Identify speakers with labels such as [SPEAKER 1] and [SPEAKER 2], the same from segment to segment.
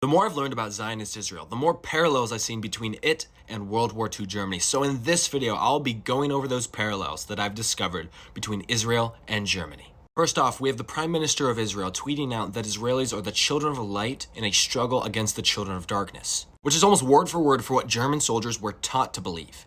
[SPEAKER 1] The more I've learned about Zionist Israel, the more parallels I've seen between it and World War II Germany. So in this video, I'll be going over those parallels that I've discovered between Israel and Germany. First off, we have the Prime Minister of Israel tweeting out that Israelis are the children of light in a struggle against the children of darkness, which is almost word for word for what German soldiers were taught to believe.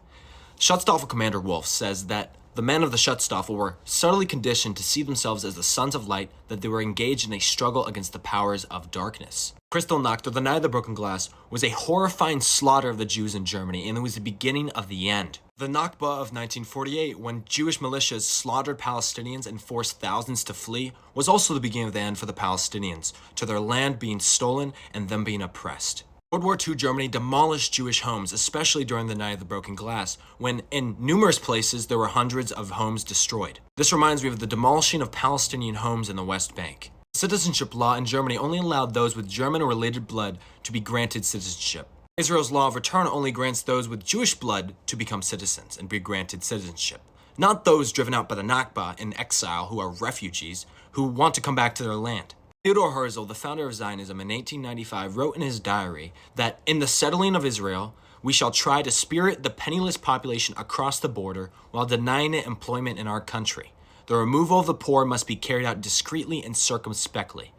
[SPEAKER 1] Schutzstaffel Commander Wolf says that the men of the Schutzstaffel were subtly conditioned to see themselves as the sons of light, that they were engaged in a struggle against the powers of darkness. Kristallnacht, or the Night of the Broken Glass, was a horrifying slaughter of the Jews in Germany, and it was the beginning of the end. The Nakba of 1948, when Jewish militias slaughtered Palestinians and forced thousands to flee, was also the beginning of the end for the Palestinians, to their land being stolen and them being oppressed. World War II Germany demolished Jewish homes, especially during the Night of the Broken Glass, when in numerous places there were hundreds of homes destroyed. This reminds me of the demolishing of Palestinian homes in the West Bank. Citizenship law in Germany only allowed those with German or related blood to be granted citizenship. Israel's law of return only grants those with Jewish blood to become citizens and be granted citizenship, not those driven out by the Nakba in exile who are refugees who want to come back to their land. Theodor Herzl, the founder of Zionism in 1895, wrote in his diary that in the settling of Israel, we shall try to spirit the penniless population across the border while denying it employment in our country. The removal of the poor must be carried out discreetly and circumspectly.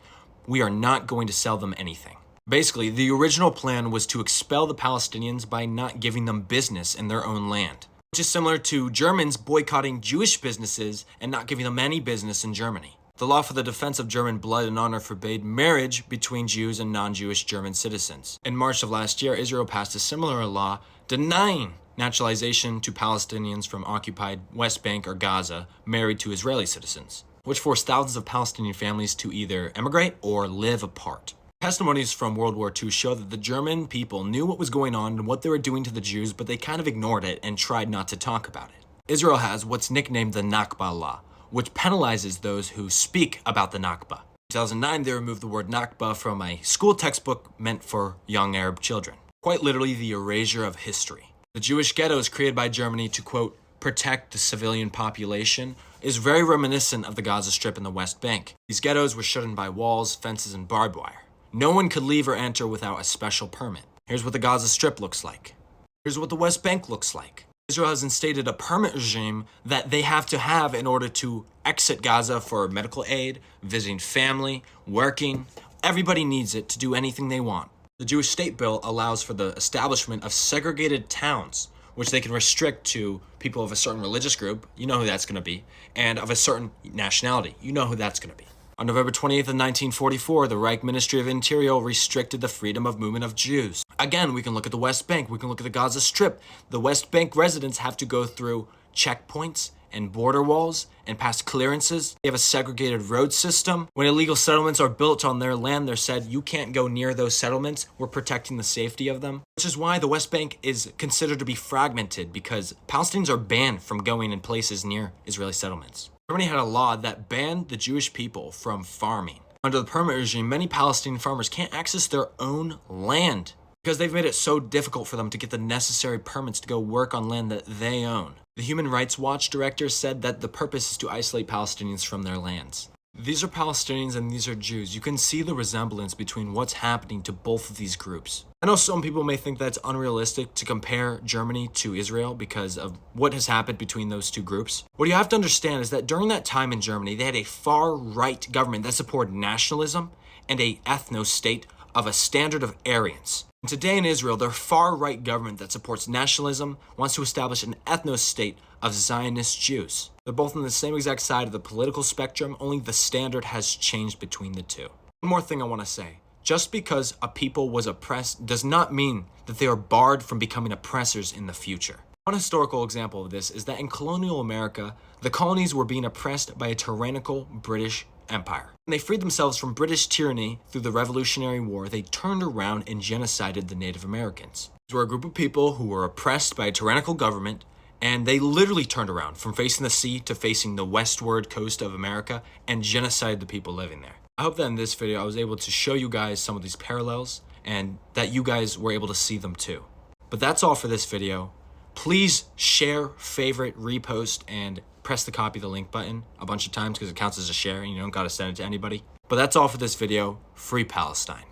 [SPEAKER 1] We are not going to sell them anything. Basically, the original plan was to expel the Palestinians by not giving them business in their own land, which is similar to Germans boycotting Jewish businesses and not giving them any business in Germany. The law for the defense of German blood and honor forbade marriage between Jews and non-Jewish German citizens. In March of last year, Israel passed a similar law denying naturalization to Palestinians from occupied West Bank or Gaza married to Israeli citizens, which forced thousands of Palestinian families to either emigrate or live apart. Testimonies from World War II show that the German people knew what was going on and what they were doing to the Jews, but they kind of ignored it and tried not to talk about it. Israel has what's nicknamed the Nakba law, which penalizes those who speak about the Nakba. In 2009, they removed the word Nakba from a school textbook meant for young Arab children. Quite literally, the erasure of history. The Jewish ghettos created by Germany to, quote, protect the civilian population is very reminiscent of the Gaza Strip and the West Bank. These ghettos were shut in by walls, fences, and barbed wire. No one could leave or enter without a special permit. Here's what the Gaza Strip looks like. Here's what the West Bank looks like. Israel has instated a permit regime that they have to have in order to exit Gaza for medical aid, visiting family, working. Everybody needs it to do anything they want. The Jewish state bill allows for the establishment of segregated towns, which they can restrict to people of a certain religious group, you know who that's going to be, and of a certain nationality, you know who that's going to be. On November 28th of 1944, the Reich Ministry of Interior restricted the freedom of movement of Jews. Again, we can look at the West Bank, we can look at the Gaza Strip. The West Bank residents have to go through checkpoints and border walls and pass clearances. They have a segregated road system. When illegal settlements are built on their land, they're said, you can't go near those settlements. We're protecting the safety of them. Which is why the West Bank is considered to be fragmented, because Palestinians are banned from going in places near Israeli settlements. Germany had a law that banned the Jewish people from farming. Under the permit regime, many Palestinian farmers can't access their own land because they've made it so difficult for them to get the necessary permits to go work on land that they own. The Human Rights Watch director said that the purpose is to isolate Palestinians from their lands. These are Palestinians and these are Jews. You can see the resemblance between what's happening to both of these groups. I know some people may think that's unrealistic to compare Germany to Israel because of what has happened between those two groups. What you have to understand is that during that time in Germany, they had a far-right government that supported nationalism and a ethno-state of a standard of Aryans. And today in Israel, their far-right government that supports nationalism wants to establish an ethno-state of Zionist Jews. They're both on the same exact side of the political spectrum, only the standard has changed between the two. One more thing I want to say. Just because a people was oppressed does not mean that they are barred from becoming oppressors in the future. One historical example of this is that in colonial America, the colonies were being oppressed by a tyrannical British Empire. When they freed themselves from British tyranny through the Revolutionary War, they turned around and genocided the Native Americans. These were a group of people who were oppressed by a tyrannical government, and they literally turned around from facing the sea to facing the westward coast of America and genocided the people living there. I hope that in this video I was able to show you guys some of these parallels and that you guys were able to see them too. But that's all for this video. Please share, favorite, repost, and press the copy the link button a bunch of times because it counts as a share and you don't gotta send it to anybody. But that's all for this video. Free Palestine.